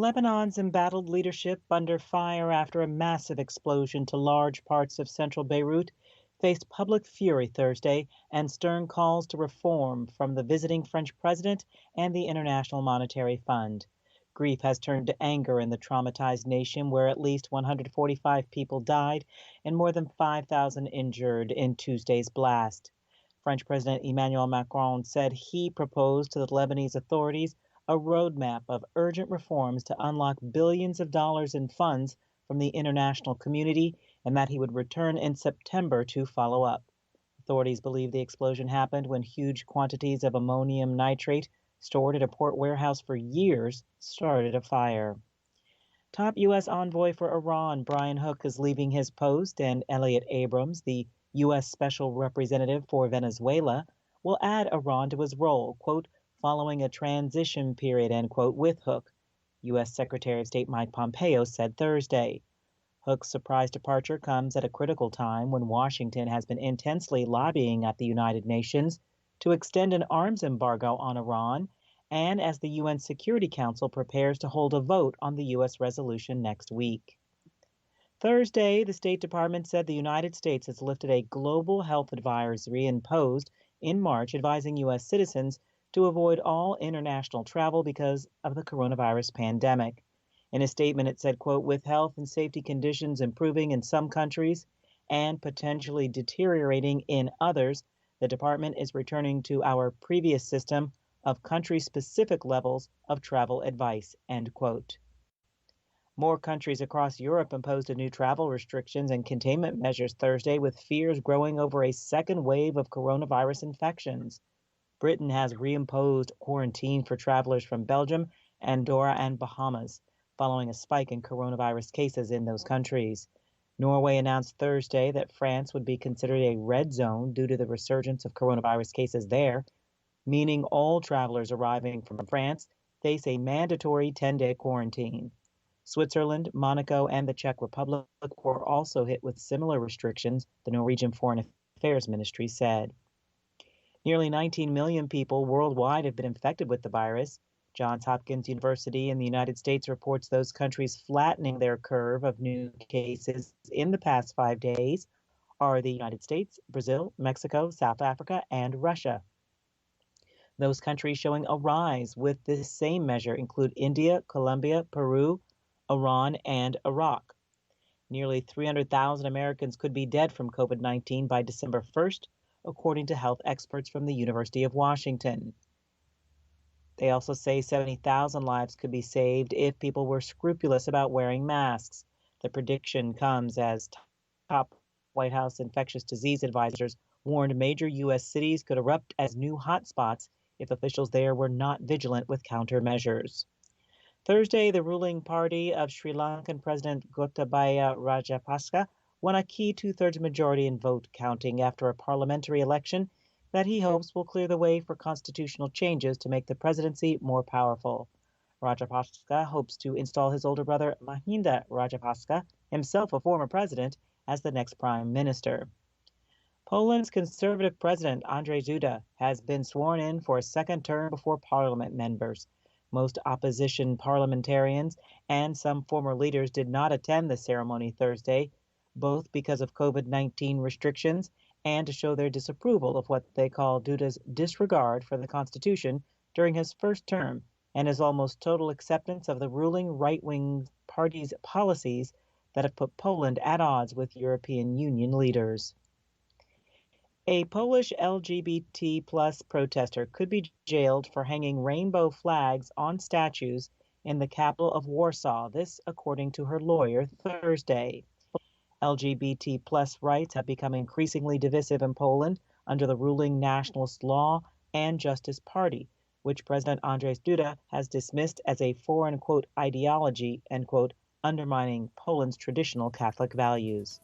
Lebanon's embattled leadership, under fire after a massive explosion to large parts of central Beirut, faced public fury Thursday and stern calls to reform from the visiting French president and the International Monetary Fund. Grief has turned to anger in the traumatized nation, where at least 145 people died and more than 5,000 injured in Tuesday's blast. French President Emmanuel Macron said he proposed to the Lebanese authorities a roadmap of urgent reforms to unlock billions of dollars in funds from the international community, and that he would return in September to follow up. Authorities believe the explosion happened when huge quantities of ammonium nitrate stored at a port warehouse for years started a fire. Top U.S. envoy for Iran, Brian Hook, is leaving his post, and Elliot Abrams, the U.S. Special Representative for Venezuela, will add Iran to his role, quote, following a transition period, end quote, with Hook, U.S. Secretary of State Mike Pompeo said Thursday. Hook's surprise departure comes at a critical time when Washington has been intensely lobbying at the United Nations to extend an arms embargo on Iran, and as the UN Security Council prepares to hold a vote on the U.S. resolution next week. Thursday, the State Department said the United States has lifted a global health advisory imposed in March advising U.S. citizens to avoid all international travel because of the coronavirus pandemic. In a statement, it said, quote, with health and safety conditions improving in some countries and potentially deteriorating in others, the department is returning to our previous system of country-specific levels of travel advice, end quote. More countries across Europe imposed new travel restrictions and containment measures Thursday, with fears growing over a second wave of coronavirus infections. Britain has reimposed quarantine for travelers from Belgium, Andora, and Bahamas, following a spike in coronavirus cases in those countries. Norway announced Thursday that France would be considered a red zone due to the resurgence of coronavirus cases there, meaning all travelers arriving from France face a mandatory 10-day quarantine. Switzerland, Monaco, and the Czech Republic were also hit with similar restrictions, the Norwegian Foreign Affairs Ministry said. Nearly 19 million people worldwide have been infected with the virus. Johns Hopkins University in the United States reports those countries flattening their curve of new cases in the past 5 days are the United States, Brazil, Mexico, South Africa, and Russia. Those countries showing a rise with this same measure include India, Colombia, Peru, Iran, and Iraq. Nearly 300,000 Americans could be dead from COVID-19 by December 1st, according to health experts from the University of Washington. They also say 70,000 lives could be saved if people were scrupulous about wearing masks. The prediction comes as top White House infectious disease advisors warned major U.S. cities could erupt as new hotspots if officials there were not vigilant with countermeasures. Thursday, the ruling party of Sri Lankan President Gotabaya Rajapaksa won a key two-thirds majority in vote counting after a parliamentary election that he hopes will clear the way for constitutional changes to make the presidency more powerful. Rajapaksa hopes to install his older brother Mahinda Rajapaksa, himself a former president, as the next prime minister. Poland's conservative president Andrzej Duda has been sworn in for a second term before parliament members. Most opposition parliamentarians and some former leaders did not attend the ceremony Thursday, both because of COVID-19 restrictions and to show their disapproval of what they call Duda's disregard for the Constitution during his first term and his almost total acceptance of the ruling right-wing party's policies that have put Poland at odds with European Union leaders. A Polish L.G.B.T. plus protester could be jailed for hanging rainbow flags on statues in the capital of Warsaw, this according to her lawyer Thursday. LGBT plus rights have become increasingly divisive in Poland under the ruling Nationalist Law and Justice Party, which President Andrzej Duda has dismissed as a foreign, quote, ideology, end quote, undermining Poland's traditional Catholic values.